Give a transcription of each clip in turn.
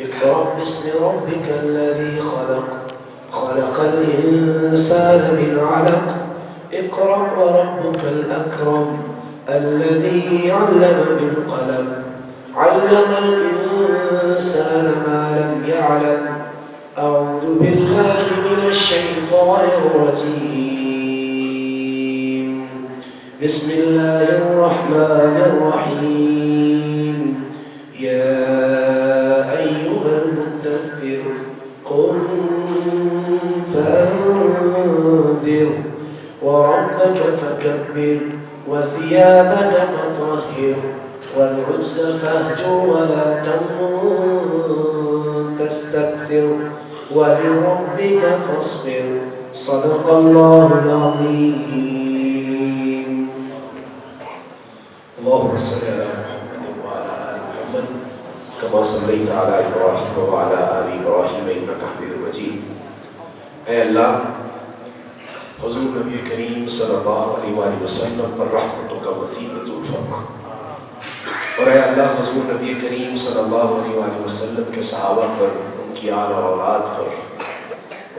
اقرأ باسم ربك الذي خلق خلق الإنسان من علق اقرأ وربك الأكرم الذي علم بالقلم علم الإنسان ما لم يعلم أعوذ بالله من الشيطان الرجيم بسم الله الرحمن الرحيم يا أيها المدثر قم فأنذر وربك فكبر وثيابك فطهر والرجز فاهجر ولا تمنن تستكثر ولربك فاصبر صدق الله العظيم. اللهم صل على محمد وعلى آل محمد كما صليت على إبراهيم وعلى آل إبراهيم إنك حميد مجيد. اے اللہ حضور نبی کریم صلی اللہ علیہ وآلہ وسلم پر رحمتوں کا وسیع نزول فرما، اور اے اللہ حضور نبی کریم صلی اللہ علیہ وآلہ وسلم کے صحابہ پر، ان کی آل اور اولاد پر،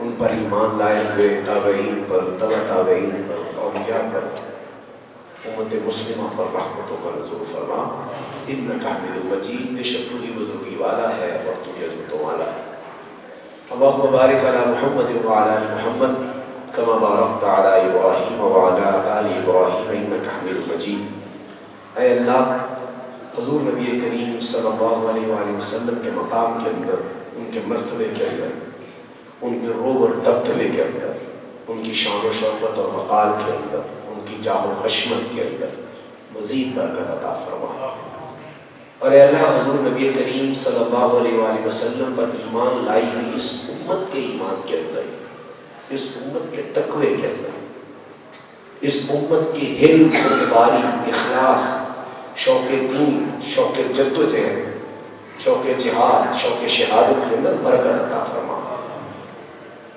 ان پر ایمان لائے ہوئے تابعین پر، تبع تابعین پر، اولیاء پر، امت مسلمہ پر رحمتوں کا نزول فرما. انک حمید مجید، بے شک تو ہی بزرگی والا ہے اور تو ہی عظمتوں والا ہے. اللہم بارک علی محمد وعلی آل محمد کما بارکت علی ابراہیم وعلی آل ابراہیم انک حمید مجید. اے اللہ حضور نبی کریم صلی اللہ علیہ وآلہ وسلم کے مقام کے اندر، ان کے مرتبے کے اندر، ان کے روب اور دبدبے کے اندر، ان کی شان و شوکت اور وقار کے اندر، ان کی جاہ و حشمت کے اندر مزید برکت عطا فرما. اور اے اللہ حضور نبی کریم صلی اللہ علیہ وآلہ وسلم پر ایمان لائی ہوئی اس امت کے ایمان کے اندر، اس امت کے تقوی کے اندر، اس امت کی حلم، اعتباری، اخلاص، شوق دین، شوق جدوجہد، شوق جہاد، شوق شہادت کے اندر برکت عطا فرما.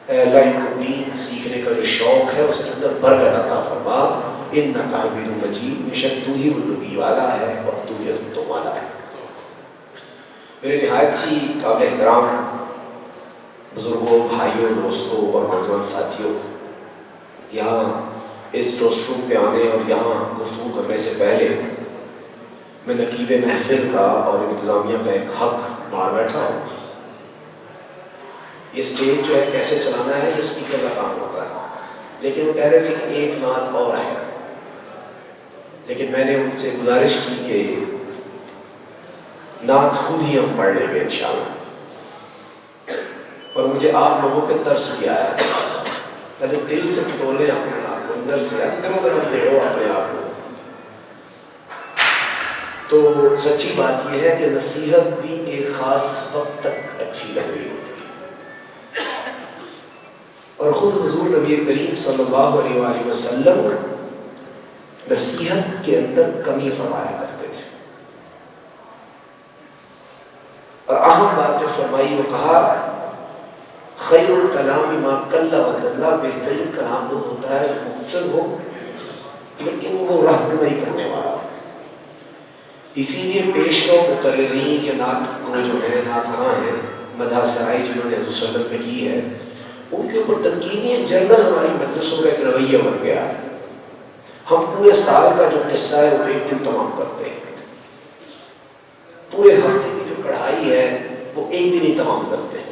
اے اللہ ان کو دین سیکھنے کا جو شوق ہے اس کے اندر برکت عطا فرما. انک حمید مجید، بے شک تو ہی بزرگی والا ہے اور تو ہی عظمتوں والا ہے. میرے نہایت سی قابل احترام بزرگوں، بھائیوں، دوستوں اور نوجوان ساتھیوں، یہاں اس روسٹ روم پہ آنے اور یہاں گفتگو کرنے سے پہلے میں نقیب محفل کا اور انتظامیہ کا ایک حق مار بیٹھا ہوں. یہ اسٹیج جو ہے کیسے چلانا ہے یہ اسپیکر کا کام ہوتا ہے، لیکن وہ کہہ رہے تھے کہ ایک نعت اور ہے، لیکن میں نے ان سے گزارش کی کہ نعت خود ہی ہم پڑھ لیں گے انشاءاللہ. اور مجھے آپ لوگوں پہ ترس بھی آیا تھا، ویسے دل سے ٹٹولیں اپنے آپ کو، اندر سے اندر دیڑو اپنے آپ کو. تو سچی بات یہ ہے کہ نصیحت بھی ایک خاص وقت تک اچھی لگ رہی ہوتی ہے، اور خود حضور نبی کریم صلی اللہ علیہ وآلہ وسلم نصیحت کے اندر کمی فرمایا کرتے تھے. اور اہم بات جو فرمائی وہ کہا خیر الکلام ما قل ودل، بہترین کلام وہ ہوتا ہے جو مختصر ہو لیکن وہ رہنمائی کرنے والا. اسی لیے پیشوا مقررین یا نعت گو جو ہیں، نعت خواں ہیں، مدح سرائی جنہوں نے حضور صلی اللہ علیہ وسلم میں کی ہے، ان کے اوپر تنقیدی جنرل ہماری مجلسوں کا ایک رویہ بن گیا ہے. ہم پورے سال کا جو قصہ ہے وہ ایک دن تمام کرتے ہیں، پورے ہفتے کی جو کڑھائی ہے وہ ایک دن ہی تمام کرتے ہیں.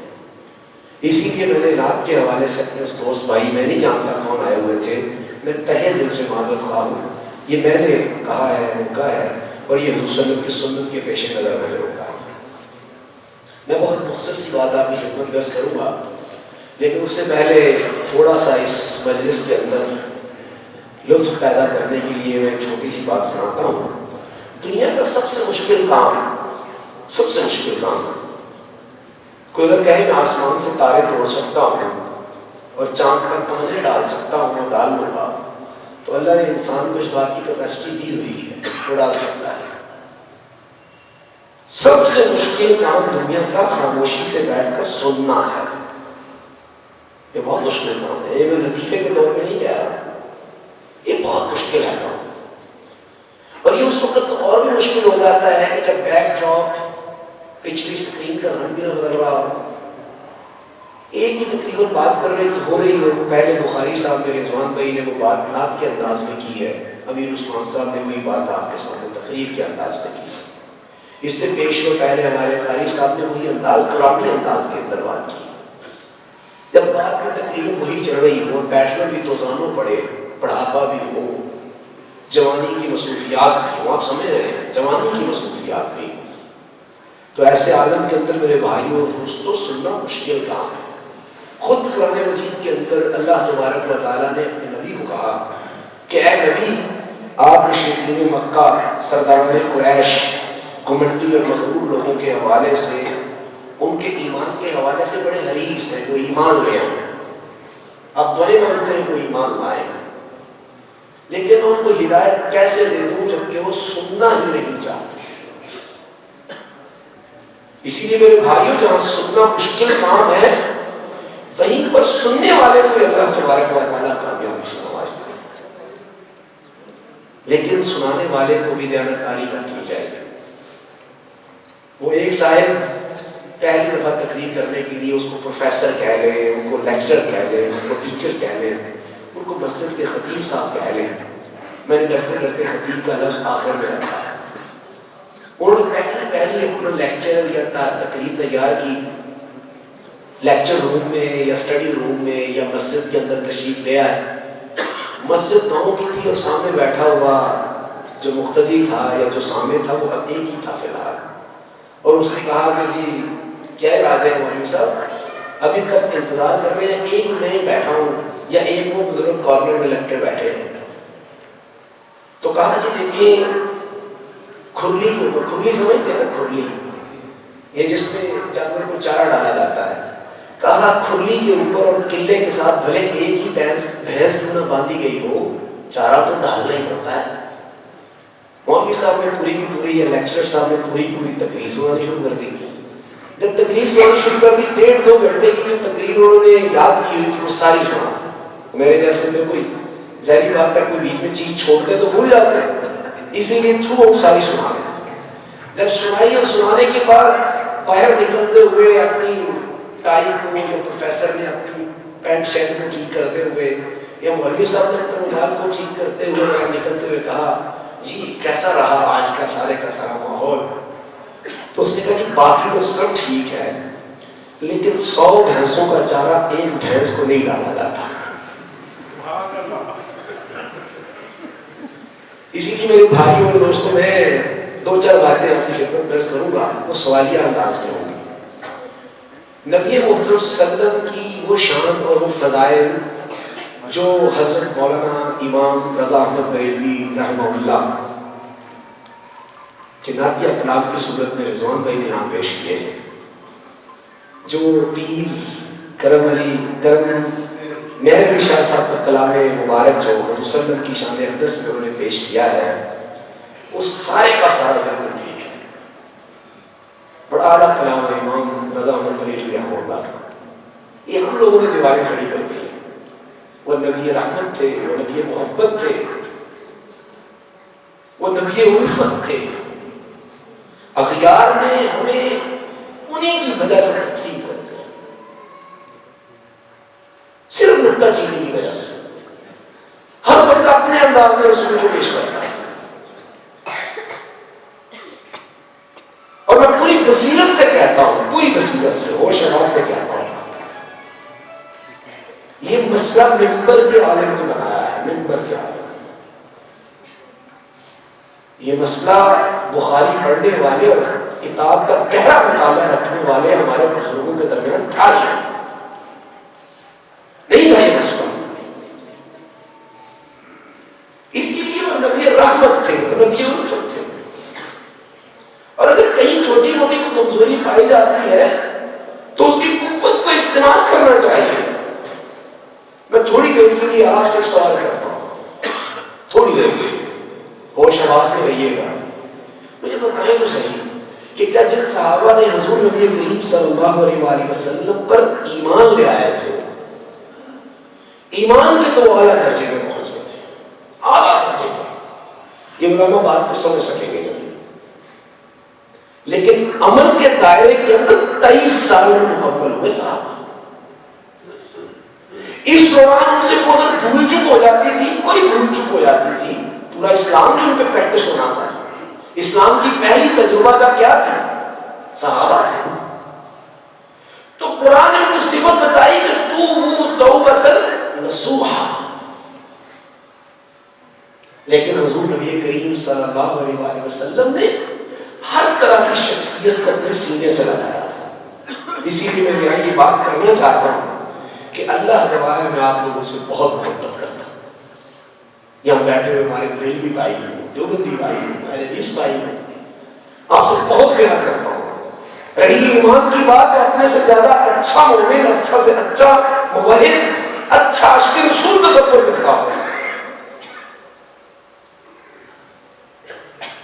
اسی لیے میں نے رات کے حوالے سے اپنے اس دوست بھائی، میں نہیں جانتا کون آئے ہوئے تھے، میں تہہ دل سے معذرت خواہ ہوں. یہ میں نے کہا ہے، روکا ہے، اور یہ حضور صلی اللہ علیہ وسلم کی سنت کے پیش نظر میں نے روکا ہے. میں بہت مختصر سی بات آپ کی خدمت درج کروں گا، لیکن اس سے پہلے تھوڑا سا اس مجلس کے اندر لطف پیدا کرنے کے لیے میں ایک چھوٹی سی بات سناتا ہوں. دنیا کا سب سے مشکل کام کوئی اگر کہے میں آسمان سے تارے توڑ سکتا ہوں اور چاند پر کمرے ڈال سکتا ہوں اور ڈال لوں گا، تو اللہ نے انسان کو اس بات کی کیپیسٹی دی ہوئی ہے، وہ ڈال سکتا ہے. سب سے مشکل کام دنیا کا خاموشی سے بیٹھ کر سننا ہے. یہ بہت مشکل کام ہے. یہ میں لطیفے کے طور میں نہیں کہہ رہا، یہ بہت مشکل ہے کام. اور یہ اس وقت تو اور بھی مشکل ہو جاتا ہے کہ جب بیک ڈراپ پچھلی اسکرین کا رنگ بھی نہ بدل رہا ہو، ایک ہی تقریباً بات ہو رہی ہو. پہلے بخاری صاحب نے، رضوان بھائی نے وہ بات نعت کے انداز میں کی ہے، امیر عثمان صاحب نے وہی بات آپ کے سامنے تقریر کے انداز میں کی. اس سے پیش میں پہلے ہمارے قاری صاحب نے وہی انداز، قرآنی انداز کے اندر بات کی. جب بات میں تقریباً وہی چل رہی ہو اور بیٹھنا بھی توزانوں پڑے، بڑھاپا بھی ہو، جوانی کی مصروفیات بھی ہوں، آپ سمجھ رہے ہیں جوانی کی مصروفیات بھی ہوں، تو ایسے عالم کے اندر میرے بھائیوں اور دوستوں سننا مشکل کام ہے. خود قرآن مجید کے اندر اللہ تبارک و تعالیٰ نے اپنے نبی کو کہا کہ اے نبی، آپ مشرکین مکہ، سرداران قریش، گھمنڈی اور مغرور لوگوں کے حوالے سے، ان کے ایمان کے حوالے سے بڑے حریص ہیں، کوئی ایمان لے آئیں. آپ بڑے مانتے ہیں کوئی ایمان لائیں، لیکن ان کو ہدایت کیسے دے دوں جبکہ وہ سننا ہی نہیں چاہتے. اسی لیے میرے بھائیوں، جہاں سننا مشکل کام ہے وہیں پر سننے والے کو اللہ تبارک و تعالیٰ کامیابی سے نوازتا ہے. لیکن سنانے والے کو بھی دیانتداری برتنی چاہیے. وہ ایک صاحب پہلی دفعہ تقریر کرنے کے لیے اس کو پروفیسر کہہ لیں، ان کو لیکچر کہہ لیں، ان کو ٹیچر کہہ لیں، ان کو مسجد کے خطیب صاحب کہہ لیں. میں نے ڈرتے ڈرتے خطیب کا لفظ آخر میں رکھا ہے. انہوں نے پہلی اپنا لیکچر یا تقریر تیار کی، لیکچر روم میں یا اسٹڈی روم میں یا مسجد کے اندر تشریف لے آئے. مسجد گاؤں کی تھی اور سامنے بیٹھا ہوا جو مقتدی تھا یا جو سامنے تھا وہ اب ایک ہی تھا فی الحال. اور اس نے کہا کہ جی کیا ارادے ہیں مولوی صاحب، ابھی تک انتظار کر رہے ہیں، ایک ہی میں بیٹھا ہوں یا ایک وہ بزرگ کارنر میں لگ کے بیٹھے ہیں. تو کہا جی دیکھیں، کھرلی کے اوپر، کھرلی سمجھتے ہیں نا، کھرلی یہ جس میں جانور کو چارہ ڈالا جاتا ہے، کہا کھرلی کے اوپر اور قلعے کے ساتھ بھلے ایک ہی بھینس کیوں نہ باندھی گئی ہو، چارہ تو ڈالنا ہی پڑتا ہے. مولوی صاحب نے پوری کی پوری، یا لیکچرر صاحب نے پوری کی پوری تقریر سنانی شروع کر دی. جب تقریر سنانی شروع کر دی، 1.5-2 گھنٹے کی جو تقریر انہوں نے یاد کی ہوئی تھی وہ ساری سنا. میرے جیسے میں کوئی ظاہری بات ہے کوئی بیچ میں چیز چھوڑتے تو بھول جاتے ہیں، اسی لیے تھرو ساری سنا دیں. جب سنائی اور سنانے کے بعد باہر نکلتے ہوئے اپنی ٹائی کو، یا پروفیسر نے اپنی پینٹ شرٹ کو ٹھیک کرتے ہوئے، یا مولوی صاحب نے اپنے موبائل کو ٹھیک کرتے ہوئے باہر نکلتے ہوئے کہا جی کیسا رہا آج کا سارے کا سارا ماحول؟ تو اس نے کہا جی باقی تو سب ٹھیک ہے، لیکن 100 بھینسوں کا چارہ ایک بھینس کو نہیں ڈالا جاتا. اسی لیے میرے بھائیوں اور دوستوں، میں 2-4 باتیں آپ کی خدمت میں عرض کروں گا، وہ سوالیہ انداز میں ہوں گی. نبی محترم صلی اللہ علیہ وسلم کی وہ شان اور وہ فضائل جو حضرت مولانا امام رضا احمد بریلوی رحمہ اللہ کے نعتیہ کلام کی صورت میں رضوان بھائی نے یہاں پیش کیے ہیں، جو پیر کرم علی کرم مہر شاہ صاحب کا کلام مبارک جو حضور صلی اللہ علیہ وسلم کی شان اقدس میں انہوں نے پیش کیا ہے، وہ سارے کا سارا بالکل ٹھیک ہے. بڑا اعلیٰ کلام ہے امام رضا احمد بریلوی رحمہ اللہ کا. یہ ہم لوگوں نے دیواریں کھڑی کر دی. وہ نبی رحمت تھے، وہ نبی محبت تھے، وہ نبی الفت تھے. اخیار نے ہمیں انہیں کی وجہ سے تقسیم کر دیا، صرف نکتہ چینی کی وجہ سے. ہر بندہ اپنے انداز میں رسول کو پیش کرتا ہے، اور میں پوری بصیرت سے کہتا ہوں، پوری بصیرت سے، ہوش حواس سے کہتا ہوں، یہ مسئلہ منبر کے عالم نے بنایا ہے. منبر کے عالم، یہ مسئلہ بخاری پڑھنے والے اور کتاب کا گہرا مطالعہ رکھنے والے ہمارے بزرگوں کے درمیان تھا ہی نہیں تھا یہ مسئلہ. اسی لیے وہ نبی رحمت تھے، وہ نبی الفت تھے. اور اگر کہیں چھوٹی موٹی کو کمزوری پائی جاتی ہے تو اس کی قوت کو استعمال کرنا چاہیے. میں تھوڑی دیر کے لیے آپ سے سوال کرتا ہوں، تھوڑی دیر کے لیے ہوش حواس میں رہیے گا. مجھے بتائیں تو صحیح کہ کیا جن صحابہ نے حضور نبی کریم صلی اللہ علیہ وآلہ وسلم پر ایمان لے آئے تھے، ایمان کے تو اعلیٰ درجے میں پہنچ گئے تھے، اعلیٰ درجے پر. یہ علماء بات کو سمجھ سکیں گے جب. لیکن عمل کے دائرے کے اندر 23 سال مکمل ہوئے صحابہ. اس دوران ان سے کوئی بھول چک ہو جاتی تھی، کوئی بھول چک ہو جاتی تھی، پورا اسلام کی ان پہ پریکٹس ہونا تھا. اسلام کی پہلی تجربہ کا کیا تھا؟ صحابہ تھے. تو قرآن نے ان کی صفت بتائی کہ توبوا توبۃ نصوحا. لیکن حضور نبی کریم صلی اللہ علیہ وآلہ وسلم نے ہر طرح کی شخصیت کو اپنے سینے سے لگایا تھا. اسی لیے میں یہاں یہ بات کرنا چاہتا ہوں کہ اللہ گواہ ہے میں آپ لوگوں سے بہت محبت کرتا ہوں. یہاں بیٹھے ہوئے ہمارے بریلوی بھائی ہوں، دیوبندی بھائی ہوں، اہل حدیث بھائی ہوں، آپ سے بہت پیار کرتا ہوں. رہی ایمان کی بات تو اپنے سے زیادہ اچھا مومن، اچھا سے اچھا موحد، اچھا عاشق رسول تصور کرتا ہوں.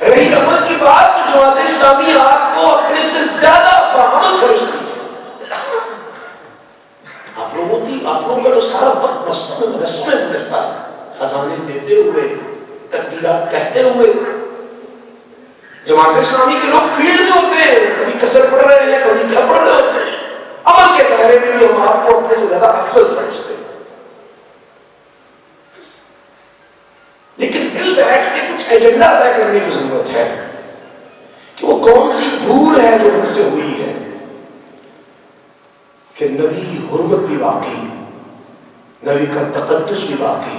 رہی عمل کی بات تو جماعت اسلامی آپ کو اپنے سے زیادہ بعمل سمجھتی ہے. آپ لوگوں کا تو سارا وقت مسجدوں میں مدرسوں میں گزرتا ہے، اذانیں دیتے ہوئے، تکبیرات کہتے ہوئے. جماعت اسلامی کے لوگ فیلڈ میں ہوتے ہیں، کبھی کسر پڑھ رہے ہیں، کبھی کیا پڑھ رہے ہوتے ہیں. عمل کے دائرے میں بھی ہم آپ کو اپنے سے زیادہ افضل سمجھتے ہیں. لیکن دل بیٹھ کے کچھ ایجنڈا طے کرنے کی ضرورت ہے کہ وہ کون سی بھول ہے جو ہم سے ہوئی ہے کہ نبی کی حرمت بھی باقی، نبی کا تقدس بھی باقی،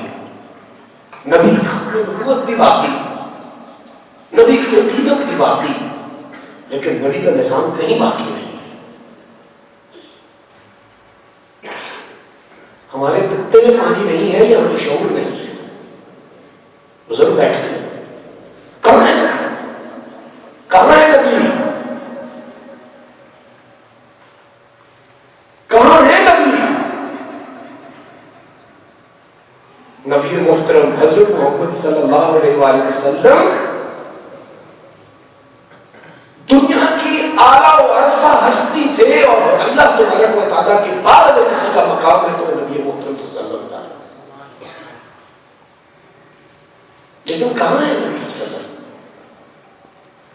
نبی کی ختم نبوت بھی باقی، نبی کی عقیدت بھی باقی، لیکن نبی کا نظام کہیں باقی نہیں. ہمارے کتے میں پانی نہیں ہے یا ہمیں شعور نہیں ہے. بزرگ بیٹھے کہاں ہے نبی؟ کہاں ہے نبی؟ کہاں ہے نبی؟ نبی محترم حضرت محمد صلی اللہ علیہ وآلہ وسلم دنیا کی اعلیٰ و عرفہ ہستی تھے، اور اللہ تبارک و تعالیٰ کے بعد اگر کسی کا مقام ہے تو وہ نبی محترم صلی اللہ علیہ وسلم. لیکن کہاں ہے نبی صلی اللہ علیہ وسلم؟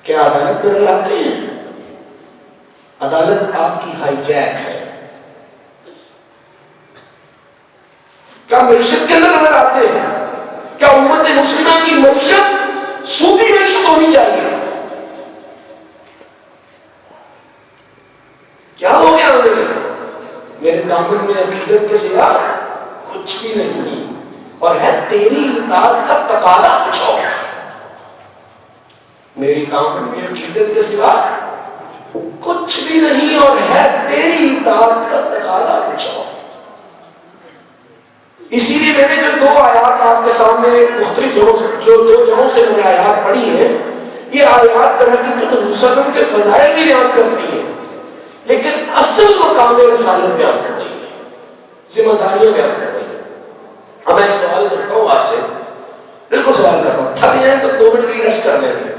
کیا عدالت میں نظر آتے ہیں؟ عدالت آپ کی ہائی جیک ہے. کیا معیشت کے اندر نظر آتے ہیں؟ کیا امت مسلمہ کی معیشت سودی معیشت ہونی چاہیے؟ کیا ہو گیا میرے دامن میں عقیدت کے سوا کچھ بھی نہیں، اور ہے تیری اطاعت کا تقاضا کچھ اور. میری دامن میں عقیدت کے سوا کچھ بھی نہیں، اور ہے تیری اطاعت کا تقاضا کچھ اور. اسی لیے میں نے جو 2 آیات آپ کے سامنے مختلف جگہوں سے میں نے آیات پڑھی ہیں، یہ آیات در حقیقت حضور صلی اللہ علیہ وسلم کے فضائل بھی بیان کرتی ہیں، لیکن اصل مقام رسالت بیان کر رہی ہے، ذمہ داریاں بیان کر رہی ہیں. اب میں سوال کرتا ہوں آپ سے، بالکل سوال کرتا ہوں، تھک جائیں تو 2 منٹ کی ریسٹ کر لیں گے،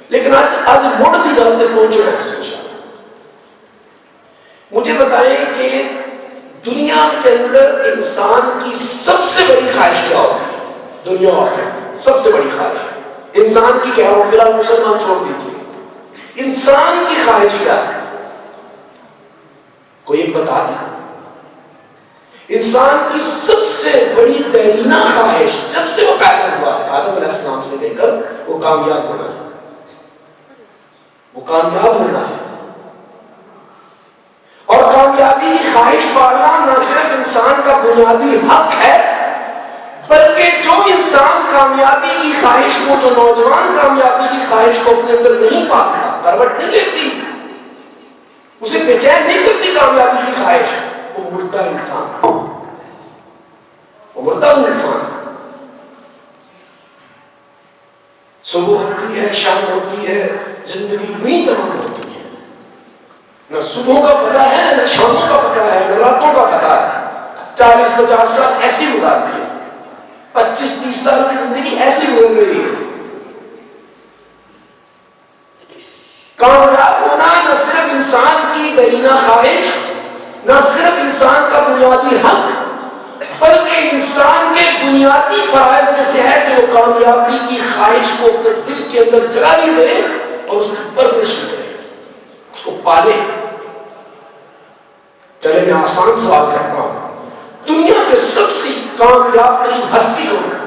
لیکن آج موڑ دی گل تک پہنچے ہیں انشاءاللہ. مجھے بتائیں کہ دنیا کے اندر انسان کی سب سے بڑی خواہش کیا ہوتی ہے؟ دنیا آخرت سب سے بڑی خواہش انسان کی کیا ہو؟ فی الحال مسلمان چھوڑ دیجیے، انسان کی خواہش کیا ہے؟ کوئی ایک بتا دیں. انسان کی سب سے بڑی دیرینہ خواہش جب سے وہ پیدا ہوا آدم علیہ السلام سے لے کر وہ کامیاب ہونا ہے، وہ کامیاب ہونا ہے. اور کامیابی کی خواہش پالنا نہ صرف انسان کا بنیادی حق ہے، بلکہ جو انسان کامیابی کی خواہش کو، جو نوجوان کامیابی کی خواہش کو اپنے اندر نہیں پالتا، کروٹ نہیں لیتی، اسے بے چین نہیں کرتی کامیابی کی خواہش، وہ مردہ انسان، وہ مردہ انسان. صبح ہوتی ہے، شام ہوتی ہے، زندگی یوں تمام ہوتی ہے. نہ صبح کا پتہ ہے، نہ شاموں کا پتہ ہے، نہ راتوں کا پتہ ہے. 40-50 سال ایسی گزارتی ہے، 25-30 سال کی زندگی ایسی گزر رہی ہے. کامیاب ہونا نہ صرف انسان کی دیرینہ خواہش، نہ صرف انسان کا بنیادی حق، بلکہ انسان کے بنیادی فرائض میں سے ہے کہ وہ کامیابی کی خواہش کو اپنے دل کے اندر جگہ بھی دے اور اس کی پرورش بھی کرے. اس کو پالے. چلے میں آسان سوال کرتا ہوں، دنیا کے سب سے کامیاب ترین ہستی کون ہے؟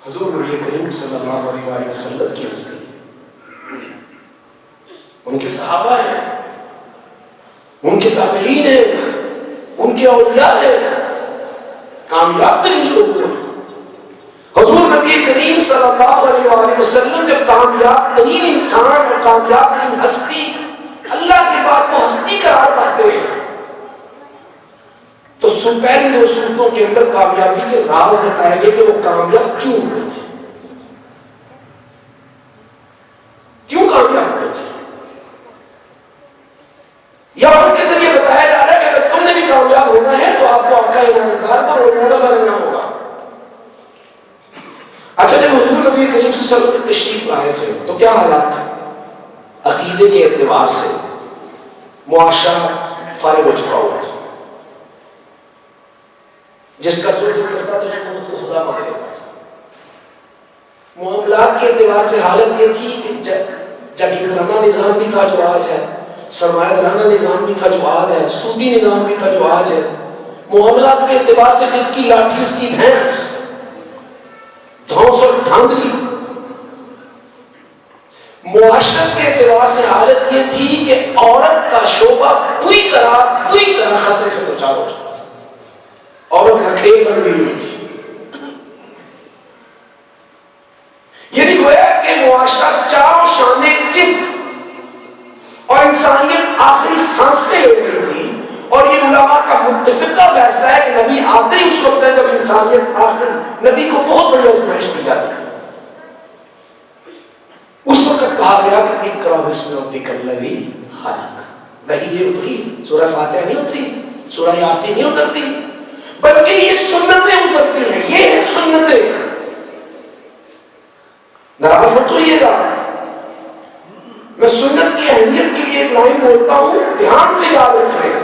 حضور نبی کریم صلی اللہ علیہ وسلم کی ہستی. ان کے صحابہ ہیں، ان کے تابعین ہیں، ان کے اولیاء ہیں، کامیاب ترین لوگ ہیں. حضور نبی کریم صلی اللہ علیہ وسلم جب کامیاب ترین انسان اور کامیاب ترین ہستی اللہ کے بعد وہ ہستی قرار پاتے ہیں تو پہلی دو صورتوں کے اندر کامیابی کے راز بتائے گئے کہ وہ کامیاب کیوں ہوئے تھے، کیوں کامیاب ہوئے تھے. یا ان کے ذریعے بتایا جا رہا ہے کہ اگر تم نے بھی کامیاب ہونا ہے تو آپ کو آقا انعامدار کا رول ماڈل بننا ہوگا. اچھا جب حضور نبی کریم صلی اللہ علیہ وسلم تشریف لائے تھے تو کیا حالات تھے؟ عقیدے کے اعتبار سے معاشرہ فارغ ہو چکا ہوا تھا. جس کا جو دل کرتا تھا اس کو خدا مان لیتا تھا. معاملات کے اعتبار سے حالت یہ تھی کہ جاگیردارانہ نظام بھی تھا جو آج ہے، سرمایہ دارانہ نظام بھی تھا جو آج ہے، سودی نظام بھی تھا جو آج ہے. معاملات کے اعتبار سے جس کی لاٹھی اس کی بھینس، دھونس اور دھاندلی. معاشرت کے اعتبار سے حالت یہ تھی کہ عورت کا شعبہ پوری طرح خطرے سے دوچار ہو چکا تھا. عورت رکھیل بن گئی ہوئی تھی. یعنی گویا کہ معاشرہ چاروں شانے چت اور انسانیت آخری سانسیں لے رہی تھی. اور یہ علماء کا متفقہ فیصلہ ہے کہ نبی آتے ہی اس وقت ہے جب انسانیت آخر نبی کو بہت بڑی آزمائش دی جاتی ہے. اس وقت کہا گیا کہ اقرا بسم ربک الذی خلق. وہی یہ اتری، سورہ فاتحہ نہیں اتری، سورہ یاسین نہیں اترتی، بلکہ یہ سنتیں اترتی ہیں. یہ ہیں سنتیں. ناراض مت ہوئیے گا، میں سنت کی اہمیت کے لیے ایک لائن بولتا ہوں، دھیان سے یاد رکھیں.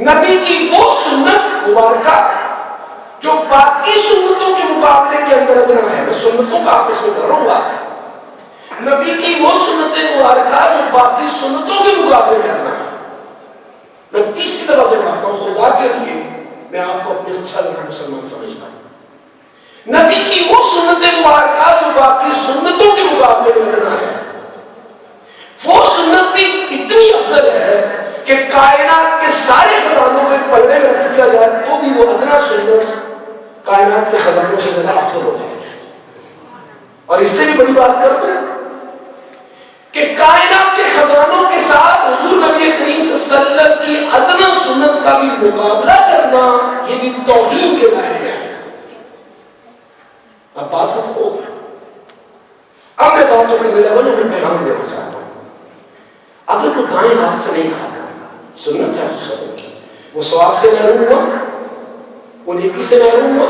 نبی کی وہ سنت مبارکہ جو باقی سنتوں کے مقابلے کے اندر ادنا ہے. میں سنتوں کا آپس میں کر رہا ہوں بات. نبی کی وہ سنت مبارکہ جو باقی سنتوں کے مقابلے میں ادنا ہے. میں تیسری دفعہ دہراتا ہوں، خدا کے لیے میں آپ کو اپنے اچھا لگا مسلمان سمجھتا ہوں. نبی کی وہ سنت مبارکہ جو باقی سنتوں کے مقابلے میں ادنا ہے. وہ سنت بھی اتنی افضل ہے کہ کائنات کے سارے خزانوں میں پردے میں رکھ دیا جائے تو بھی وہ ادنا سنت کائنات کے خزانوں سے زیادہ افضل ہو جائے. اور اس سے بھی بڑی بات کر دوں کہ کائنات کے خزانوں کے ساتھ حضور نبی کریم صلی اللہ علیہ وسلم کی ادنا سنت کا بھی مقابلہ کرنا یہ بھی توہین کے دائرے میں ہے. اب بات ختم ہو گئی. اب میں باتوں کرنے لگا جو میں پیغام دینا چاہتا ہوں. اگر وہ دائیں ہاتھ سے نہیں کھاتا سنت ہے سب کی، وہ ثواب سے محروم ہوا، وہ نیکی سے محروم ہوا،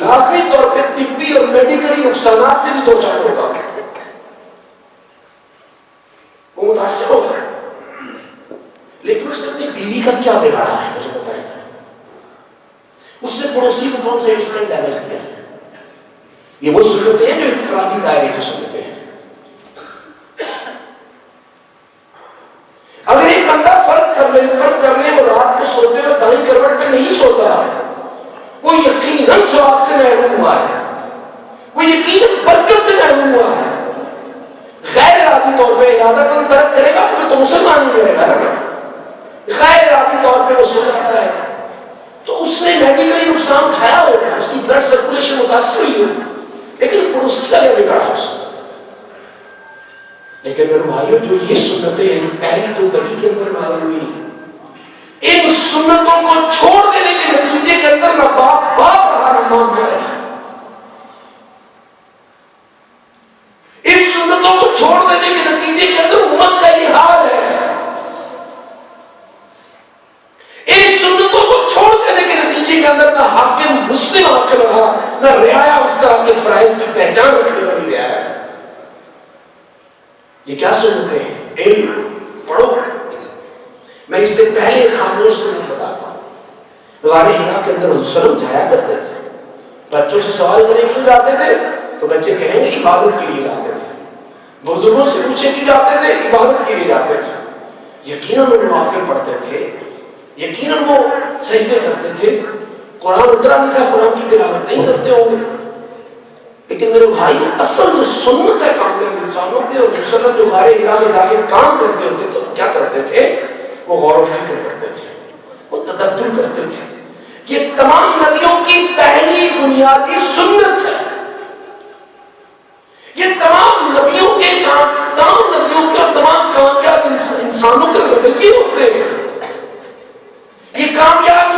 لازمی طور پہ طبی اور میڈیکلی نقصانات سے بھی دو چار ہوگا، وہ متاثر ہوگا. لیکن اس نے اپنی بیوی کا کیا بگاڑا ہے مجھے بتائیں. اس نے پڑوسی کو کون سے انسٹنٹ ڈیمیج دیا؟ یہ وہ سنتیں ہیں جو انفرادی دائرے کی سنتیں ہیں. اگر ایک بندہ فرض کر لے وہ رات کو سوتے ہوئے دائیں کروٹ پہ نہیں سوتا، وہ یقیناً ثواب سے محروم ہوا ہے، وہ یقیناً برکت سے محروم ہوا ہے. غیر ارادی طور پہ ارادہ کم ترک کرے گا پھر تو مسلمان ہو جائے گا نا. غیر ارادی طور پہ وہ سو جاتا ہے تو اس نے میڈیکلی نقصان کھایا ہوگا، اس کی بلڈ سرکولیشن متاثر ہوئی ہوگی، لیکن پڑوسی کا کیا بگاڑا اس نے. لیکن میرے بھائیوں جو یہ سنتیں ہیں جو پہلی دو گلی کے اندر نازل ہوئی، ان سنتوں کو چھوڑ دینے کے نتیجے کے اندر نہ باپ رہا نہ ماں رہا. ان سنتوں کو چھوڑ دینے کے نتیجے کے اندر امت کا یہ حال ہے. ان سنتوں کو چھوڑ دینے کے نتیجے کے اندر نہ حاکم مسلم حاکم رہا، نہ رعایا اس طرح کے فرائض کی پہچان رکھنے والی رعایا. یہ کیا سنتے ہیں؟ علم پڑھو. میں اس سے پہلے خاموش سے نہیں بتا پا. غار حرا کے اندر حضور جایا کرتے تھے، بچوں سے سوال کرنے کیوں جاتے تھے تو بچے کہیں گے عبادت کے لیے جاتے تھے. بزرگوں سے پوچھے کی جاتے تھے، عبادت کے لیے جاتے تھے. یقیناً وہ نوافل پڑھتے تھے، یقیناً وہ سجدے کرتے تھے. قرآن اترا نہیں تھا، قرآن کی تلاوت نہیں کرتے ہوں گے. لیکن میرے بھائی اصل جو سنت ہے کامیاب انسانوں کی، اور دوسرا جو غار حرا میں جا کے کام کرتے ہوتے تو کیا کرتے تھے؟ وہ غور و فکر کرتے تھے، وہ تدبر کرتے تھے. یہ تمام نبیوں کی پہلی بنیادی سنت ہے. یہ تمام نبیوں کے تمام نبیوں کے اور تمام کامیاب انسانوں کے رویے ہوتے ہیں. یہ کامیاب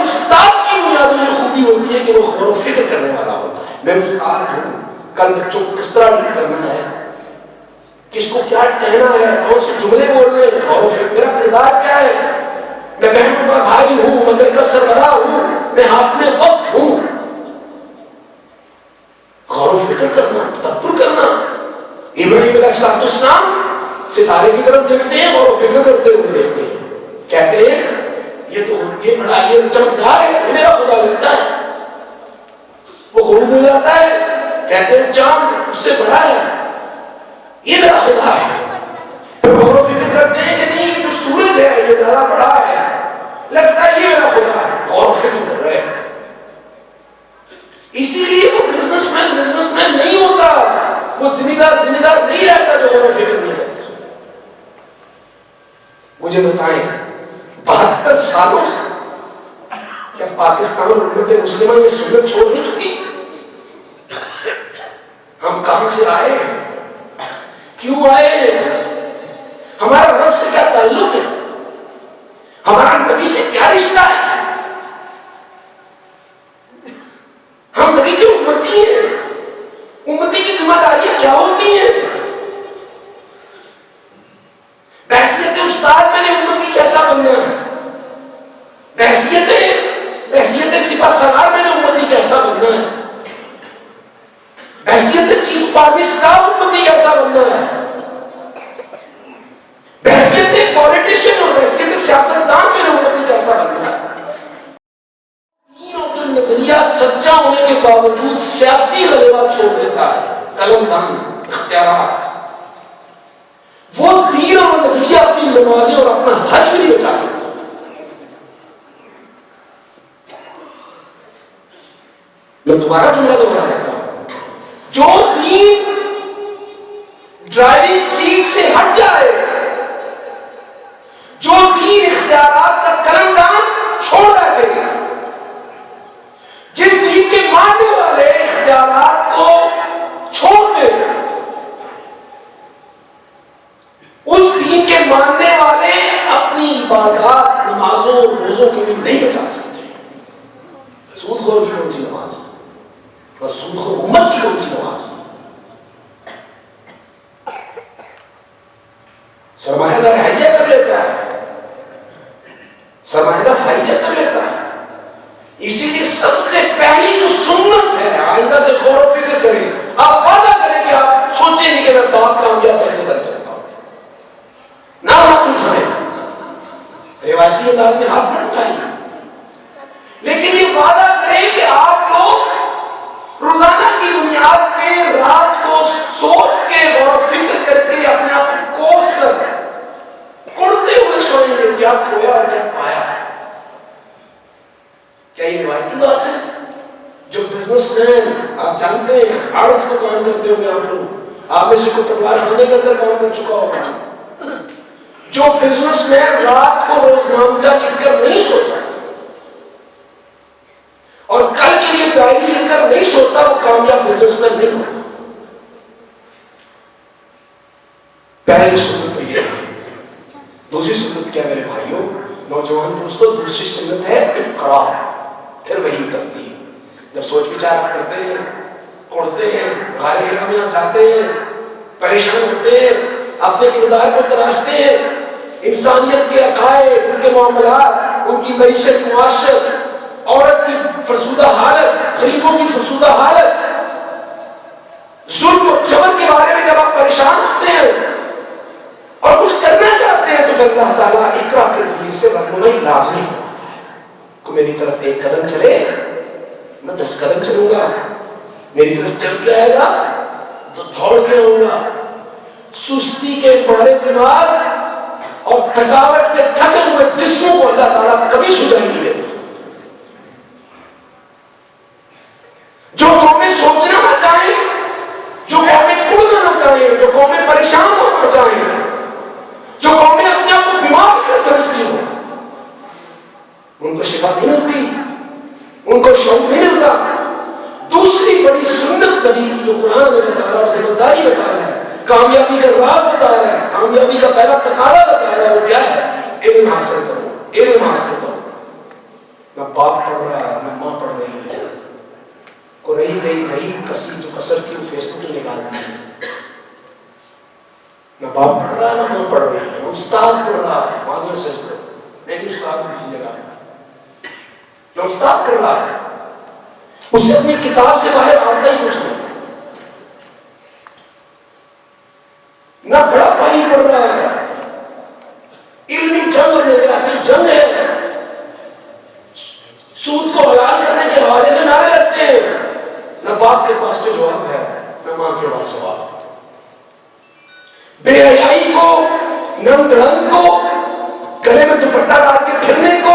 استاد کی بنیادی جو خوبی ہوتی ہے کہ وہ غور و فکر کرنے والا ہوتا ہے. میں استاد ہوں، کل بچوں کو کس طرح ڈیل کرنا ہے، کس کو کیا کہنا ہے، کون سے جملے بولنے ہیں، غور و فکر. میرا کردار کیا ہے، میں بہنوں کا بھائی ہوں، مگر کا سربراہ ہوں، میں حاکم وقت ہوں. غور و فکر کرنا، تدبر کرنا. ابراہیم علیہ السلام ستارے کی طرف دیکھتے ہیں، غور و فکر کرتے ہوئے دیکھتے ہیں. کہتے ہیں یہ بڑا یہ چمکدار ہے، یہ میرا خدا لگتا ہے. وہ غروب ہو جاتا ہے، کہتے ہیں چاند اس سے بڑا ہے، یہ میرا خدا ہے. پھر غور و فکر کرتے ہیں کہ نہیں یہ جو سورج ہے یہ زیادہ بڑا ہے، لگتا ہے یہ میرا خدا ہے. غور و فکر کر رہے ہیں. اسی لیے وہ بزنس مین نہیں ہوتا، وہ ذمہ دار نہیں رہتا جو غور و فکر نہیں کرتا. مجھے بتائیں 72 سالوں سے کیا پاکستان امت مسلمہ یہ سنت چھوڑ نہیں چکی؟ ہم کہاں سے آئے، کیوں آئے، ہمارا رب سے کیا تعلق ہے، ہمارا نبی سے کیا رشتہ ہے؟ ہم نبی کے امتی ہیں. امتی کی ذمہ داریاں کیا ہوتی ہیں؟ بحثیت استاد میں نے امتی کیسا بننا ہے، بحثیت سپاہ سالار میں نے امتی کیسا بننا ہے، بحثیت چیف فارمسٹ کا امتی کیسا بننا ہے، بحثیت پولیٹیشین اور بحثیت سیاستدان میں نے امتی کیسا بننا ہے. جو نظریہ سچا ہونے کے باوجود سیاسی غلبہ چھوڑ دیتا ہے، قلم دان اختیارات، وہ دین اور نظریہ اپنی نمازیں اور اپنا حج بھی نہیں بچا سکتا. میں دوبارہ جملہ دوہرا دیتا ہوں، جو دین ڈرائیونگ سیٹ سے ہٹ جائے، جو دین اختیارات کا قلم دان چھوڑ بیٹھے، جس دین کے ماننے والے اختیارات کو چھوڑ دے، اس دین کے ماننے والے اپنی عبادات نمازوں روزوں کو بھی نہیں بچا سکتے. سود خور کی کون سی نماز ہے اور سود خور امت کی کون سی نماز ہے؟ سرمایہ دار ہائی جیک کر لیتا ہے، سرمایہ دار ہائی جیک کر لیتا ہے. اسی لیے سب سے پہلی جو سنت ہے، آئندہ سے غور و فکر کریں. آپ وعدہ کریں کہ آپ سوچیں نہیں کہ میں باپ کامیاب کیسے کر سکتا ہوں، نہ ہاتھ اٹھائیں، روایتی انداز میں ہاتھ نہ اٹھائیں، لیکن یہ وعدہ کریں کہ آپ لوگ روزانہ کی بنیاد پہ رات کو سوچ کے غور و فکر کر کے اپنے آپ کو کوس کر کڑتے ہوئے سوئیں گے کیا کھویا اور کیا پایا. کیا یہ روایتی بات ہے؟ جو بزنس مین آپ جانتے ہیں آڑت کو کام کرتے ہوں گے، آپ میں سے کوئی پٹوار خانے کے اندر کام کر چکا ہوگا. جو بزنس مین رات کو روز نامچہ لکھ کر نہیں سوتا اور کل کے لیے ڈائری لکھ کر نہیں سوتا، وہ کامیاب بزنس مین نہیں ہوتا. پہلی سنت تو یہ ہے. دوسری سنت کیا میرے بھائیوں نوجوان دوستوں؟ دوسری سنت ہے اقرا، پھر وہی ترتیب. جب سوچ وچار آپ کرتے ہیں، اڑتے ہیں، غار حرا میں آپ جاتے ہیں، پریشان ہوتے ہیں، اپنے کردار کو تراشتے ہیں، انسانیت کے عقائد، ان کے معاملات، ان کی معیشت، معاشرت، عورت کی فرسودہ حالت، غریبوں کی فرسودہ حالت، ظلم و جبر کے بارے میں جب آپ پریشان ہوتے ہیں اور کچھ کرنا چاہتے ہیں تو پھر اللہ تعالیٰ اقرا کے ذریعے سے رہنمائی لازمی فرماتا ہے. کہ میری طرف ایک قدم چلے میں 10 قدم چلوں گا، میری طرف چل کے آئے گا تو دوڑ کے آؤں گا. سستی کے مارے دماغ اور تھکاوٹ کے تھکے ہوئے جسموں کو اللہ تعالیٰ کبھی سجائی نہیں دیتا. جو قومیں سوچنا نہ چاہیں، جو قومیں کڑنا نہ چاہیں، جو قومیں پریشان ہونا چاہیں، جو قومیں اپنے آپ کو بیمار نہ سمجھتی ہوں، ان کو شفا نہیں ملتی، ان کو شوق نہیں ملتا. دوسری بڑی سنت نبی کی جو قرآن میں بتا رہا ہے اور ذمہ داری بتا رہا ہے، کامیابی کا راز بتا رہا ہے، کامیابی کا پہلا تقاضا بتا رہا ہے، وہ کیا ہے؟ علم حاصل کرو، علم حاصل کرو. نہ باپ پڑھ رہا ہے، نہ ماں پڑھ رہی ہے، کو رہی کسی جو کسر تھی وہ فیس بک میں نکال دی. نہ باپ پڑھ رہا ہے، نہ ماں پڑھ رہی ہے، نہ استاد پڑھ رہا ہے. معذرت سچ کرو، میں بھی استاد ہوں کسی جگہ، نہ استاد پڑھ رہا ہے، اسے اپنی کتاب سے باہر آتا ہی کچھ نہیں. نہ بڑا بھائی پڑھ رہا ہے، علمی جنگ اور نظریاتی جنگ ہے، سود کو حلال کرنے کے حوالے سے نعرے لگتے ہیں. نہ باپ کے پاس تو جواب ہے، نہ ماں کے پاس جواب ہے. بے حیائی کو، نم دھڑم کو، گلے میں دوپٹہ ڈال کے پھرنے کو،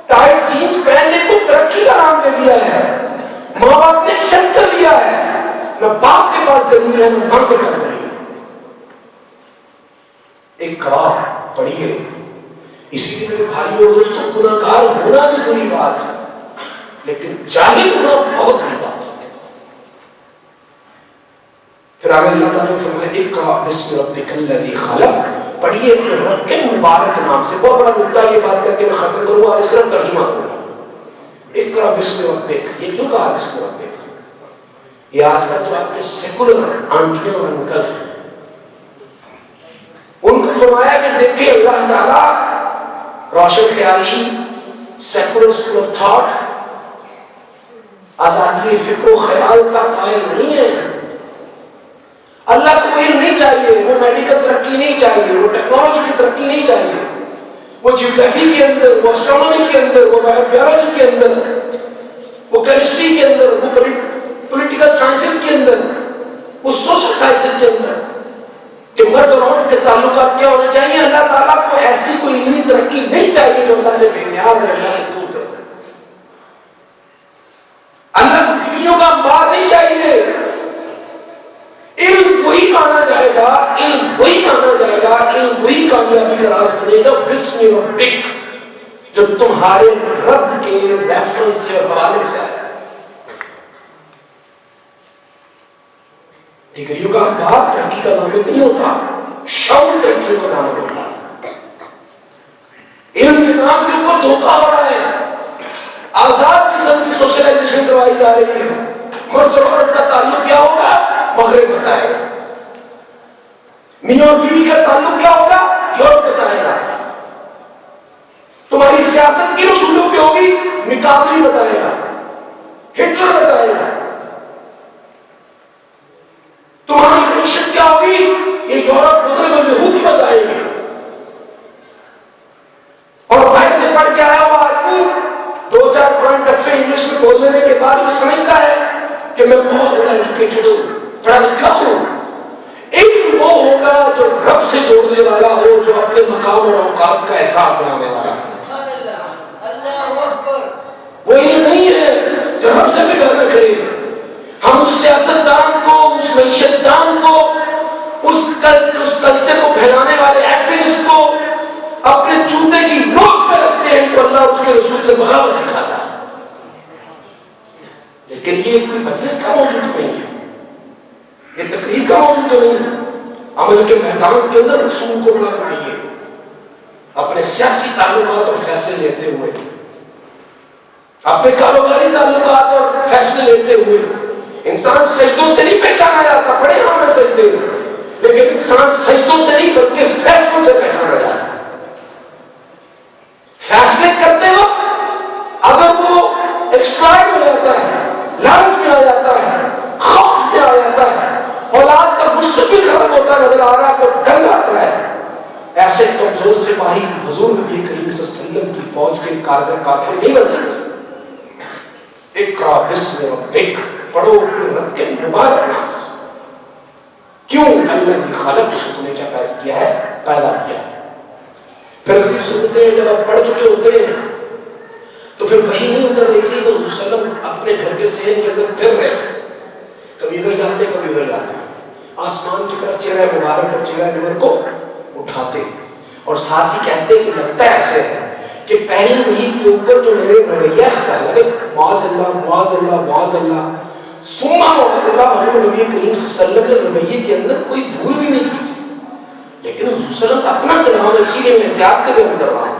ٹائٹ جینس پہننے کو ترقی کا نام دے دیا ہے. ماں باپ نے ایکسپٹ کر لیا ہے. نہ باپ کے پاس دلیل ہے، نہ ماں کے پاس دلیل ہے. ایک کتاب پڑھیے. اسی لیے میرے بھائی اور دوستوں، گناہگار ہونا بھی بری بات ہے، لیکن جاہل ہونا بہت بری بات ہے. پھر آگے اللہ تعالیٰ نے فرمایا اقرأ بسم ربک الذی خلق، پڑھیے اپنے رب کے مبارک نام سے. بہت بڑا نکتہ یہ بات کر کے میں ختم کروں گا اور صرف ترجمہ کروں گا. اقرأ بسم ربک، یہ کیوں کہا بسم ربک؟ یہ آج کل جو آپ کے سیکولر آنٹیاں اور انکل ہیں، ان کو فرمایا کہ دیکھیں اللہ تعالیٰ روشن خیالی، سیکولر اسکول آف تھاٹ، آزادی فکر و خیال کا قائل نہیں ہے. اللہ کو علم نہیں چاہیے، وہ میڈیکل ترقی نہیں چاہیے، وہ ٹیکنالوجی کی ترقی نہیں چاہیے، وہ جیوگرافی کے اندر، وہ اسٹرانومی کے اندر، وہ بایولوجی کے اندر، وہ کیمسٹری کے اندر، وہ پولیٹیکل سائنسز کے اندر، وہ سوشل سائنسز کے اندر کہ مرد اور عورت کے تعلقات کیا ہونے چاہیے. اللہ تعالیٰ کو ایسی کوئی علمی ترقی نہیں چاہیے جو اللہ سے بے نیاز ہے، اللہ سے دور کر. اللہ کو ڈگریوں کا انبار نہیں چاہیے. علم وہی مانا جائے گا، علم وہی مانا جائے گا، علم وہی کامیابی کا راز بنے گا بسم ربک، جو تمہارے رب کے ریفرنس سے اور حوالے سے آئے. ڈگریوں کا انبار ترقی کا ضامن نہیں ہوتا، شعور ترقیوں کا ضامن ہوتا. علم کے نام کے اوپر دھوکہ ہو رہا ہے. آزاد قسم کی سوشلائزیشن کروائی جا رہی ہے. مرد اور عورت کا تعلق کیا ہوگا؟ مغرب بتائے گا. میاں اور بیوی کا تعلق کیا ہوگا؟ یورپ بتائے گا. تمہاری سیاست کی اصولوں پہ ہوگی، مکابلی بتائے گا، ہٹلر بتائے گا. تمہاری معیشت کیا ہوگی؟ یہ یورپ مغرب اور یہودی بتائیں گے. اور باہر سے پڑھ کے آیا ہوا آدمی 2-4 پوائنٹ اچھے انگلش میں بول لینے کے بعد وہ سمجھتا ہے کہ میں بہت زیادہ ایجوکیٹڈ ہوں، پڑھا لکھا ہوں. علم وہ ہوگا جو رب سے جوڑنے والا ہو، جو اپنے مقام اور اوقات کا احساس دلانے والا ہو. وہ علم نہیں ہے جو رب سے بگانا کرے. ہم اس سیاستدان کو، اس معیشت دان کو، اس کلچر کو پھیلانے والے ایکٹیوسٹ کو اپنے جوتے کی نوک پہ رکھتے ہیں جو اللہ اس کے رسول سے بغاوت سکھاتا ہے. لیکن یہ کوئی مجلس کا موضوع نہیں ہے، یہ تقریر کا موضوع نہیں ہے. عمل کے میدان کے اندر رسول کو نہ بنائیے. اپنے سیاسی تعلقات اور فیصلے لیتے ہوئے، اپنے کاروباری تعلقات اور فیصلے لیتے ہوئے انسان سجدوں سے نہیں پہچانا جاتا. بڑے عام ہے سجدے، لیکن انسان سجدوں سے نہیں بلکہ فیصلوں سے پہچانا جاتا. فیصلے کرتے وقت اگر وہ ایکسپلائٹ ہو جاتا ہے، لالچ میں آ جاتا ہے، خوف میں آ جاتا ہے، اولاد کا مستقبل خراب ہوتا نظر آ رہا ہے، وہ ڈر جاتا ہے. ایسے کمزور سپاہی حضور نبی کریم صلی اللہ علیہ وسلم کی فوج کے کارگر کارکن نہیں بن سکتے. اقرأ بسم ربک، پڑھو اپنے رب کے مبارک نام سے. کیوں؟ اللہ کی خالق اس نے کیا پیدا کیا ہے؟ پیدا کیا ہے۔ پھر ابھی سنتے ہیں جب آپ پڑھ چکے ہوتے ہیں تو پھر وہی نہیں اتر رہی تھی تو حضور صلی اللہ علیہ وسلم اپنے گھر کے صحن کے اندر پھر رہے تھے، کبھی ادھر جاتے کبھی ادھر جاتے، آسمان کی طرف چہرہ مبارک اور چہرہ نور کو اٹھاتے اور ساتھ ہی کہتے کہ لگتا ایسے ہے کہ پہلی وحی کے اوپر جو میرے رویہ اختیار لگے معاذ اللہ معاذ اللہ معاذ اللہ ثم معاذ اللہ، حضور نبی کریم صلی اللہ علیہ وسلم نے رویے کے اندر کوئی بھول بھی نہیں کی تھی، لیکن حضور صلی اللہ علیہ وسلم کا اپنا کلام ہے، اسی لیے میں احتیاط سے بیان کر رہا ہوں۔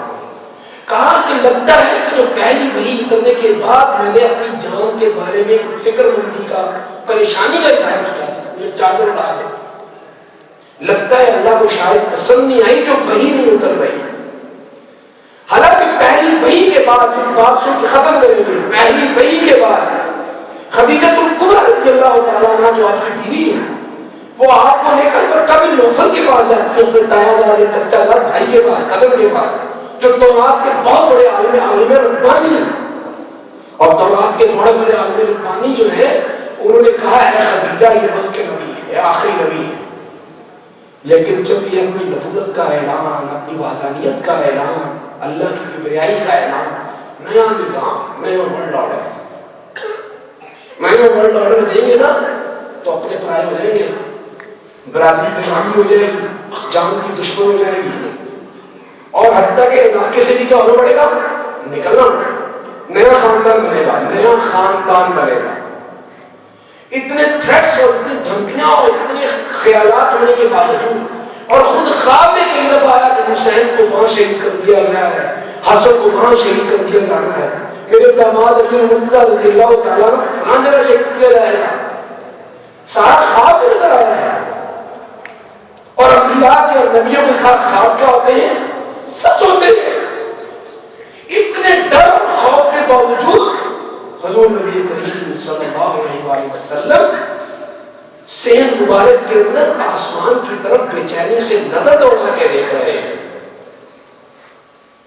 کہا کہ لگتا ہے کہ جو پہلی وحی اترنے کے بعد میں نے اپنی جان کے بارے میں فکر مندی کا پریشانی کا اظہار کیا تھا، مجھے چادر اڑا دے، لگتا ہے اللہ کو شاید پسند نہیں آئی جو وحی نہیں اتر رہی۔ حالانکہ پہلی وحی کے بعد بات سن کے ختم کریں گے، پہلی وحی کے بعد خدیجہ الکبریٰ رضی اللہ تعالیٰ عنہ جو آپ کی بیوی ہے وہ آپ کو لے کر کبھی نوفل کے پاس جاتی ہے، اپنے تایا زاد چچا زاد بھائی کے پاس، کزن کے پاس، جو تورات کے بہت بڑے عالم ربانی ہیں، اور تورات کے بڑے بڑے عالم ربانی جو ہے انہوں نے کہا ہے خدیجہ یہ وقت کے نبی ہے، آخری نبی ہے، لیکن جب یہ اپنی نبوت کا اعلان، اپنی وحدانیت کا اعلان، اللہ کی کبریائی کا اعلان، نیا نظام، نیا ورلڈ آرڈر، نیا ورلڈ آرڈر دیں گے نا تو اپنے پرائے ہو جائیں گے، برادری بیگانی ہو جائے گی، جان کی دشمن ہو جائے گی، اور حتیٰ کہ علاقے سے بھی کیا ہونا پڑے گا؟ نکلنا، نیا خاندان بنے گا، نیا خاندان بنے گا۔ اتنے تھریٹس اور اتنی دھمکیاں اور اتنے خیالات ہونے کے باوجود، اور خود خواب میں کئی دفعہ آیا کہ حسین کو وہاں شہید کر دیا گیا ہے، حسن کو وہاں شہید کر دیا جانا ہے، میرے داماد علی مرتضیٰ رضی اللہ تعالیٰ عنہ فلان جگہ شہید کیا جائے گا، سارا خواب میں نظر آیا ہے۔ اور انبیاء کے اور نبیوں کے ساتھ خواب کیا ہوتے ہیں؟ سچ ہوتے ہیں۔ اتنے ڈر اور خوف کے باوجود حضور نبی کریم صلی اللہ علیہ وسلم صحن مبارک کے اندر آسمان کی طرف بے چینی سے نظر دوڑا کے دیکھ رہے ہیں۔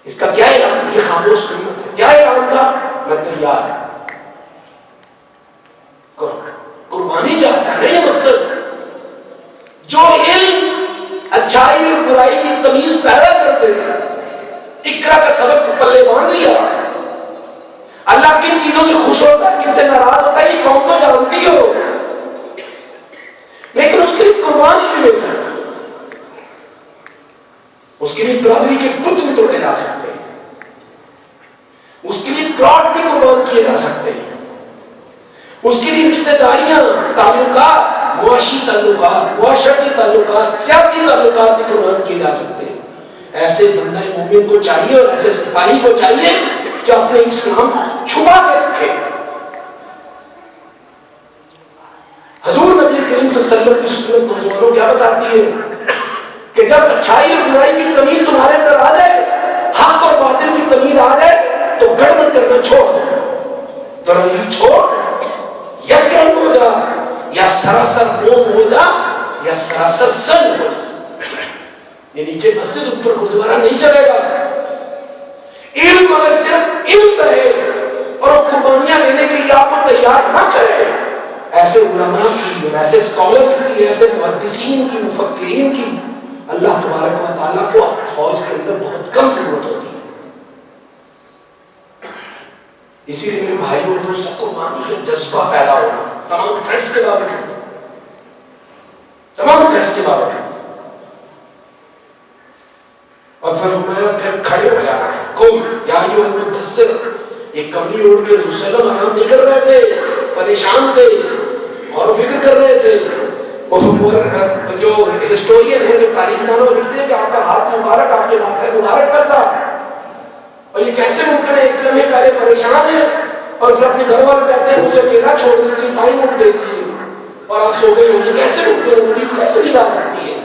اس کا کیا اعلان؟ یہ خاموش سنت ہے۔ کیا اعلان تھا؟ میں تیار ہوں، قربانی چاہتا ہے نا، یہ مقصد جو علم اچھائی اور برائی کی تمیز پیدا کر دے گا، اقرا کا سبق پلے باندھ لیا، اللہ کن چیزوں سے خوش ہوتا ہے، کن سے ناراض ہوتا ہے، یہ قوم تو جانتی ہو، لیکن اس کے لیے قربانی نہیں لے سکتی، اس کے لیے برادری کے بت نہیں توڑے جا سکتے، اس کے لیے پلاٹ نہیں قربان کیے جا سکتے، اس کے لیے رشتہ داریاں، تعلقات، معاشی تعلقات، معاشرتی تعلقات، سیاسی تعلقات بھی قربان کیے جا سکتے ہیں۔ ایسے بندہ مومن کو چاہیے اور ایسے سپاہی کو چاہیے کہ اپنے اسلام کو چھپا کے رکھے۔ حضور نبی کریم صلی اللہ علیہ وسلم کی سنت نوجوانوں کیا بتاتی ہے کہ جب اچھائی اور برائی کی تمیز تمہارے اندر آ جائے، حق اور باطل کی تمیز آ جائے تو گڑبڑ کرنا چھوڑ دو، درنگی چھوڑ، یا کرم ہو جا، یا سراسر موم ہو جا، یا سراسر سن ہو جا۔ یہ نیچے مسجد اوپر گردوارہ نہیں چلے گا۔ علم اگر صرف علم رہے اور قربانیاں دینے کے لیے آپ کو تیار نہ کرے، ایسے علماء کی، ایسے اسکالرز کی، ایسے محدثین کی، مفکرین کی اللہ تبارک و تعالیٰ کو فوج کے اندر بہت کم ضرورت ہوتی ہے۔ اسی لیے میرے بھائی اور دوستوں، قربانی کا جذبہ پیدا ہونا تمام تھریٹس کے باوجود، تمام تھریٹس کے باوجود، اور پھر کھڑے ہو جانا ہے۔ قم یا ایھا المدثر، ایک کملی اوڑھ کے رسول اللہ آرام نہیں کر رہے تھے، پریشان تھے، غور و فکر کر رہے تھے۔ جو ہسٹورین ہیں، جو تاریخ دانوں لکھتے ہیں کہ آپ کا ہاتھ مبارک آپ کے ماتھے مبارک پر تھا، اور یہ کیسے ممکن ہے؟ ایک لمحے پہلے پریشان ہیں اور پھر اپنے گھر والے کہتے ہیں مجھے اکیلا چھوڑ دیجیے، ٹائم اٹھ گئی تھی اور آپ سو گئے ہوں، یہ کیسے ممکن ہے؟ مجھے کیسے نبھا سکتی ہے؟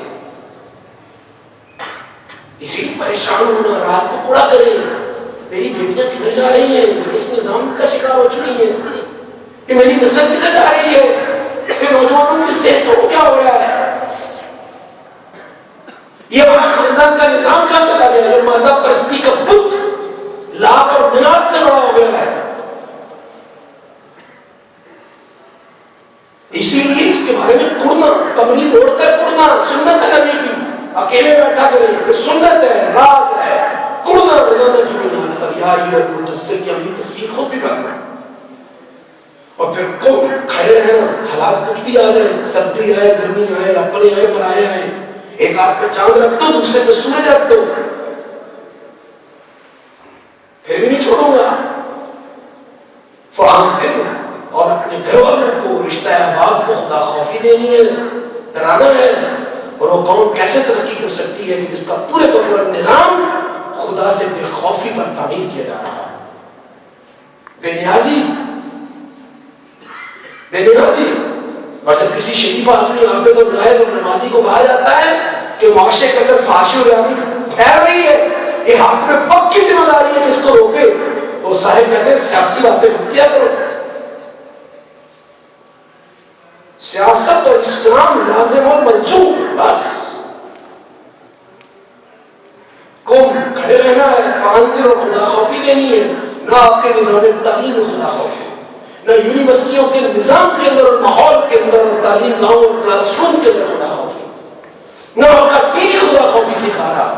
اسی لیے پریشان ہونا، رات کو کوڑا کریں، میری بیٹیاں کدھر جا رہی ہیں، میں کس نظام کا شکار ہو چکی ہیں، یہ میری نسل کدھر جا رہی ہے، یہ نوجوانوں کی صحت کو کیا ہو رہا ہے، یہ ہمارا خاندان کا نظام کہاں چلا گیا ہے، مادہ پرستی کا بت لاکھ اور منات سے بڑا ہو گیا ہے۔ اسی لیے اس کے بارے میں کڑنا پگڑی اوڑھ کر اڑنا سنت ہے نبی کی، اکیلے بیٹھا کریں یہ سنت ہے، راز ہے، اڑنا روزانہ کی بنیاد پر یا ایھا المدثر کی اپنی تصویر خود بھی پڑھنا، اور پھر قوم کھڑے رہنا، حالات کچھ بھی آ جائے، سردی آئے، گرمی آئے، اپنے آئے، پرائے آئے، ایک ہاتھ پہ چاند رکھ دو، دوسرے پہ سورج رکھ دو، پھر بھی نہیں چھوڑوں گا، فانذر، اور اپنے گھر والوں کو، رشتہ احباب کو خدا خوفی دینی ہے، ڈرانا ہے، اور وہ قوم کیسے ترقی کر سکتی ہے کہ جس کا پورے کا پورا نظام خدا سے بے خوفی پر تعمیر کیا جا رہا ہے، بے نیازی، بے نیازی۔ اور جب کسی شریف آدمی عابد اور زاہد اور نمازی کو کہا جاتا ہے کہ معاشرے کے اندر فحاشی اور یابی پھیل رہی ہے، یہ حق میں پکی ذمہ داری ہے کہ اس کو روکے، تو صاحب کہتے ہیں سیاسی باتیں مت کیا کرو، سیاست اور اسلام لازم اور منسوخ، بس قوم کھڑے رہنا ہے، فانذر اور خدا خوفی دینی ہے، نہ آپ کے نظام تعلیم میں خدا خوفی، نہ یونیورسٹیوں کے نظام کے اندر اور ماحول کے اندر اور تعلیم گاہوں اور کلاس روم کے اندر خدا خوفی، نہ آپ کا ٹی وی خدا خوفی سکھا رہا،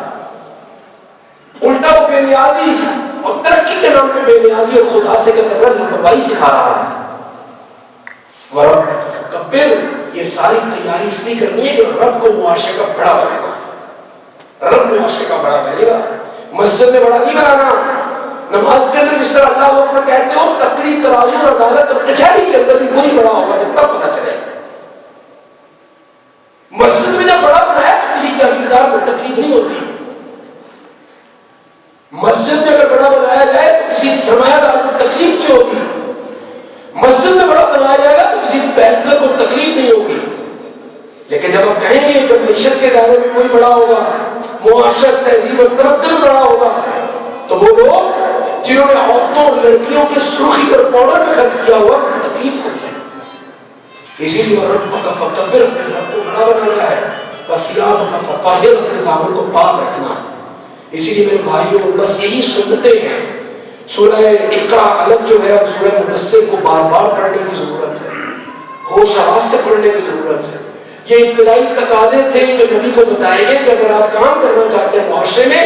الٹا وہ بے نیازی اور ترقی کے نام پہ بے نیازی اور خدا سے کہتے لاپرواہی سکھا رہا ہے۔ ورب کبر، یہ ساری تیاری اس لیے کرنی ہے کہ رب کو معاشرے کا بڑا بنے گا، رب معاشرے کا بڑا بنے گا، مسجد میں بڑا نہیں بنانا، نماز کے اندر جس طرح اللہ اکبر کہتے ہو، تقریر، ترازو، عدالت اور کچہری کے اندر بھی وہی بڑا ہوگا جب تب پتہ چلے گا۔ مسجد میں جب بڑا بنایا تو کسی جاگیردار کو تکلیف نہیں ہوتی، مسجد میں اگر بڑا بنایا جائے تو کسی سرمایہ دار کو تکلیف نہیں ہوگی، مسجد میں بڑا بنایا جائے گا تو کسی بینکر کو تکلیف نہیں ہوگی، لیکن جب آپ کہیں گے کہ معیشت کے دائرے میں کوئی بڑا ہوگا، معاشرت، تہذیب اور تمدن میں بڑا ہوگا، تو وہ لوگ جنہوں نے عورتوں اور لڑکیوں کے سرخی پر پاؤڈر میں خرچ کیا ہوا ان کو تکلیف ہوگی، اسی لیے رب کا فکبر، اپنے رب کو بڑا بنانا ہے، وثیاب کا فطاہر، اپنے دامن کو پاک رکھنا ہے۔ اسی لیے میرے بھائیوں بس یہی سنتیں ہیں۔ سورہ اقرا الگ جو ہے، سورہ مدثر کو بار بار پڑھنے کی ضرورت ہے، ہوش آواز سے پڑھنے کی ضرورت ہے۔ یہ ابتدائی تقاضے تھے جو نبی کو بتائے گئے کہ اگر آپ کام کرنا چاہتے ہیں معاشرے میں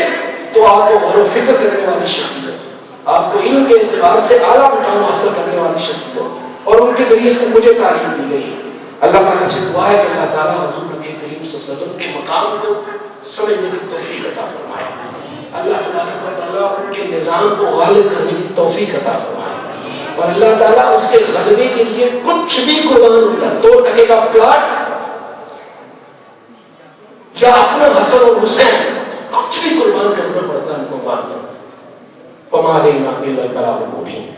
تو آپ کو غور و فکر کرنے والی شخصیت، آپ کو علم کے اعتبار سے اعلیٰ مقام حاصل کرنے والی شخصیت، اور ان کے ذریعے سے مجھے تعلیم دی گئی۔ اللہ تعالیٰ سے دعا ہے کہ اللہ تعالیٰ حضور نبی کریم صلی اللہ علیہ وسلم کے مقام کو سمجھنے کی توفیق عطا فرمائے، اللہ تبارک و تعالیٰ ان کے نظام کو غالب کرنے کی توفیق عطا فرمائے، اور اللہ تعالیٰ اس کے غلبے کے لیے کچھ بھی قربان ہوتا ہے، 2 ٹکے کا پلاٹ یا اپنا حسن اور حسین کچھ بھی قربان کرنا پڑتا ہے، ان کو قربان کرنا، وَمَا عَلَيْنَا إِلَّا الْبَلَاغُ الْمُبِينُ۔